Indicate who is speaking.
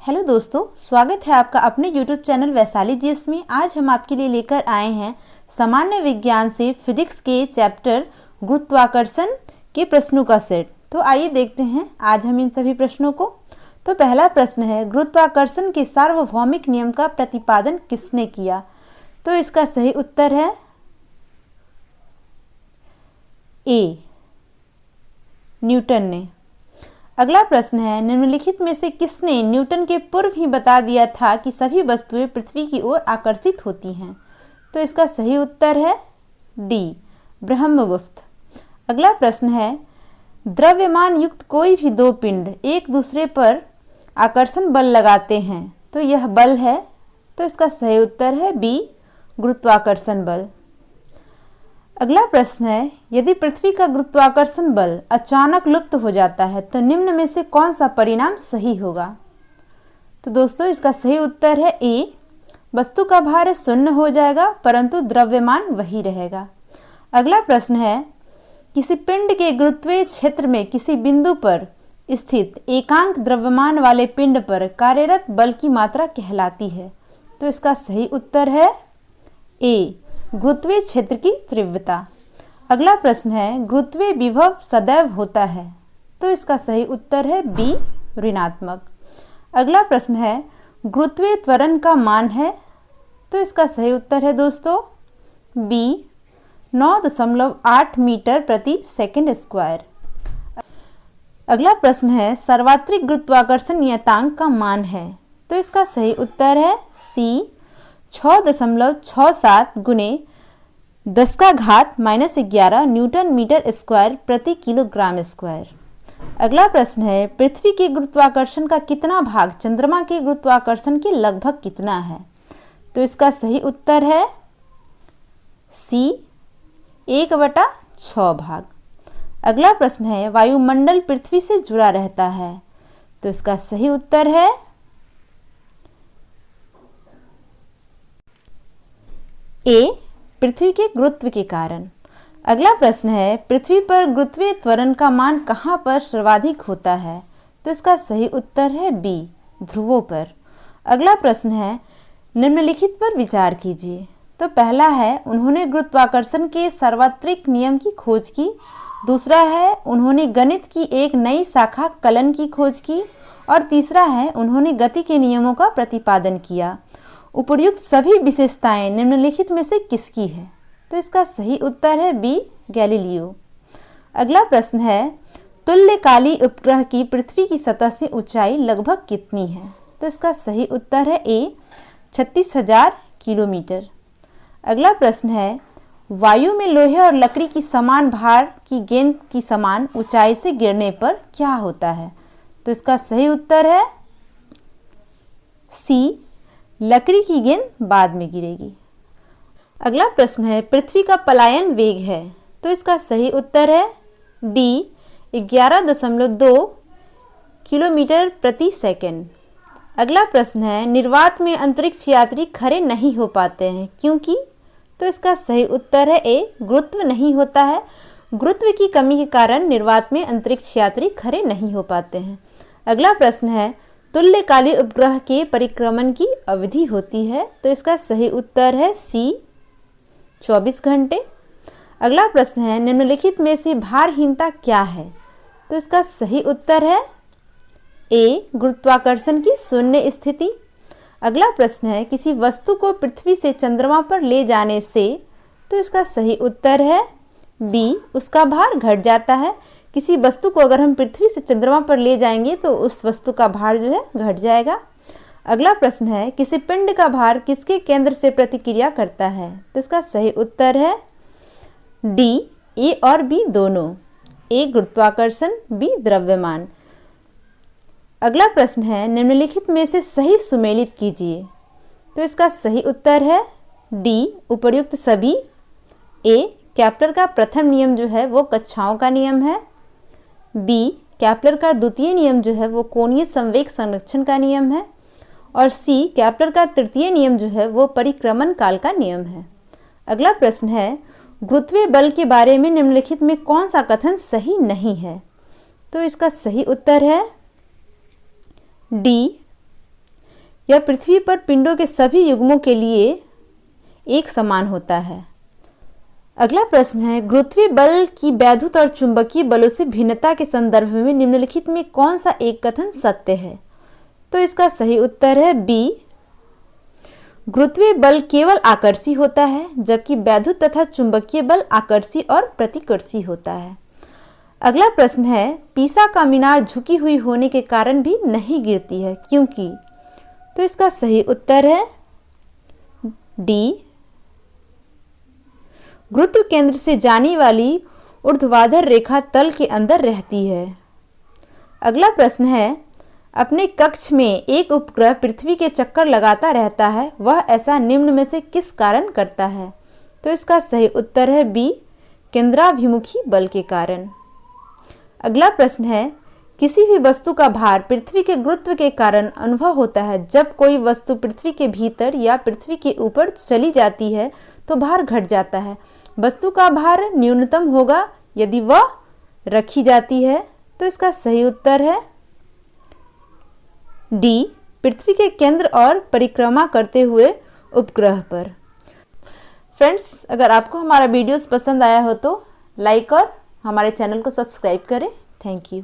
Speaker 1: Hello दोस्तों, स्वागत है आपका अपने YouTube चैनल वैशाली जीएस में। आज हम आपके लिए लेकर आए हैं सामान्य विज्ञान से फिजिक्स के चैप्टर गुरुत्वाकर्षण के प्रश्नों का सेट। तो आइए देखते हैं आज हम इन सभी प्रश्नों को। तो पहला प्रश्न है, गुरुत्वाकर्षण के सार्वभौमिक नियम का प्रतिपादन किसने किया? तो इसका सही उत्तर है ए, न्यूटन ने। अगला प्रश्न है, निम्नलिखित में से किसने न्यूटन के पूर्व ही बता दिया था कि सभी वस्तुएं पृथ्वी की ओर आकर्षित होती हैं? तो इसका सही उत्तर है डी, ब्रह्मगुप्त। अगला प्रश्न है, द्रव्यमान युक्त कोई भी दो पिंड एक दूसरे पर आकर्षण बल लगाते हैं तो यह बल है। तो इसका सही उत्तर है बी, गुरुत्वाकर्षण बल। अगला प्रश्न है, यदि पृथ्वी का गुरुत्वाकर्षण बल अचानक लुप्त हो जाता है तो निम्न में से कौन सा परिणाम सही होगा? तो दोस्तों इसका सही उत्तर है ए, वस्तु का भार शून्य हो जाएगा परंतु द्रव्यमान वही रहेगा। अगला प्रश्न है, किसी पिंड के गुरुत्वीय क्षेत्र में किसी बिंदु पर स्थित एकांक द्रव्यमान वाले पिंड पर कार्यरत बल की मात्रा कहलाती है? तो इसका सही उत्तर है ए, गुरुत्वीय क्षेत्र की तीव्रता। अगला प्रश्न है, गुरुत्वीय विभव सदैव होता है? तो इसका सही उत्तर है बी, ऋणात्मक। अगला प्रश्न है, गुरुत्वीय त्वरण का मान है? तो इसका सही उत्तर है दोस्तों बी, 9.8 मीटर प्रति सेकंड स्क्वायर। अगला प्रश्न है, सार्वत्रिक गुरुत्वाकर्षण नियतांक का मान है? तो इसका सही उत्तर है सी, 6.67 गुने 10⁻⁻11 न्यूटन मीटर स्क्वायर प्रति किलोग्राम स्क्वायर। अगला प्रश्न है, पृथ्वी के गुरुत्वाकर्षण का कितना भाग चंद्रमा के गुरुत्वाकर्षण के लगभग कितना है? तो इसका सही उत्तर है सी, 1/6 भाग। अगला प्रश्न है, वायुमंडल पृथ्वी से जुड़ा रहता है? तो इसका सही उत्तर है ए, पृथ्वी के गुरुत्व के कारण। अगला प्रश्न है, पृथ्वी पर गुरुत्वीय त्वरण का मान कहाँ पर सर्वाधिक होता है? तो इसका सही उत्तर है बी, ध्रुवों पर। अगला प्रश्न है, निम्नलिखित पर विचार कीजिए। तो पहला है, उन्होंने गुरुत्वाकर्षण के सार्वत्रिक नियम की खोज की। दूसरा है, उन्होंने गणित की एक नई शाखा कलन की खोज की। और तीसरा है, उन्होंने गति के नियमों का प्रतिपादन किया। उपर्युक्त सभी विशेषताएं निम्नलिखित में से किसकी है? तो इसका सही उत्तर है बी, गैलीलियो। अगला प्रश्न है, तुल्यकाली उपग्रह की पृथ्वी की सतह से ऊंचाई लगभग कितनी है? तो इसका सही उत्तर है ए, 36,000 किलोमीटर। अगला प्रश्न है, वायु में लोहे और लकड़ी की समान भार की गेंद की समान ऊंचाई से गिरने पर क्या होता है? तो इसका सही उत्तर है सी, लकड़ी की गेंद बाद में गिरेगी। अगला प्रश्न है, पृथ्वी का पलायन वेग है? तो इसका सही उत्तर है डी, 11.2 किलोमीटर प्रति सेकंड। अगला प्रश्न है, निर्वात में अंतरिक्ष यात्री खड़े नहीं हो पाते हैं क्योंकि? तो इसका सही उत्तर है ए, गुरुत्व नहीं होता है। गुरुत्व की कमी के कारण निर्वात में अंतरिक्ष यात्री खड़े नहीं हो पाते हैं। अगला प्रश्न है, तुल्यकाली उपग्रह के परिक्रमण की अवधि होती है? तो इसका सही उत्तर है सी, 24 घंटे। अगला प्रश्न है, निम्नलिखित में से भारहीनता क्या है? तो इसका सही उत्तर है ए, गुरुत्वाकर्षण की शून्य स्थिति। अगला प्रश्न है, किसी वस्तु को पृथ्वी से चंद्रमा पर ले जाने से? तो इसका सही उत्तर है बी, उसका भार घट जाता है। किसी वस्तु को अगर हम पृथ्वी से चंद्रमा पर ले जाएंगे तो उस वस्तु का भार जो है घट जाएगा। अगला प्रश्न है, किसी पिंड का भार किसके केंद्र से प्रतिक्रिया करता है? तो इसका सही उत्तर है डी, ए और बी दोनों। ए गुरुत्वाकर्षण, बी द्रव्यमान। अगला प्रश्न है, निम्नलिखित में से सही सुमेलित कीजिए। तो इसका सही उत्तर है डी, उपर्युक्त सभी। ए, केपलर का प्रथम नियम जो है वो कक्षाओं का नियम है। बी, केपलर का द्वितीय नियम जो है वो कोणीय संवेग संरक्षण का नियम है। और सी, केपलर का तृतीय नियम जो है वो परिक्रमण काल का नियम है। अगला प्रश्न है, गुरुत्वीय बल के बारे में निम्नलिखित में कौन सा कथन सही नहीं है? तो इसका सही उत्तर है डी, यह पृथ्वी पर पिंडों के सभी युग्मों के लिए एक समान होता है। अगला प्रश्न है, गुरुत्वीय बल की वैद्युत और चुंबकीय बलों से भिन्नता के संदर्भ में निम्नलिखित में कौन सा एक कथन सत्य है? तो इसका सही उत्तर है बी, गुरुत्वीय बल केवल आकर्षी होता है, जबकि वैद्युत तथा चुंबकीय बल आकर्षी और प्रतिकर्षी होता है। अगला प्रश्न है, पीसा का मीनार झुकी हुई होने के कारण भी नहीं गिरती है, क्योंकि? तो इसका सही उत्तर है डी, गुरुत्व केंद्र से जाने वाली ऊर्ध्वाधर रेखा तल के अंदर रहती है। अगला प्रश्न है, अपने कक्ष में एक उपग्रह पृथ्वी के चक्कर लगाता रहता है, वह ऐसा निम्न में से किस कारण करता है? तो इसका सही उत्तर है बी, केंद्राभिमुखी बल के कारण। अगला प्रश्न है, किसी भी वस्तु का भार पृथ्वी के गुरुत्व के कारण अनुभव होता है। जब कोई वस्तु पृथ्वी के भीतर या पृथ्वी के ऊपर चली जाती है तो भार घट जाता है। वस्तु का भार न्यूनतम होगा यदि वह रखी जाती है। तो इसका सही उत्तर है डी, पृथ्वी के केंद्र और परिक्रमा करते हुए उपग्रह पर। फ्रेंड्स, अगर आपको हमारा वीडियोस पसंद आया हो तो लाइक और हमारे चैनल को सब्सक्राइब करें। Thank you.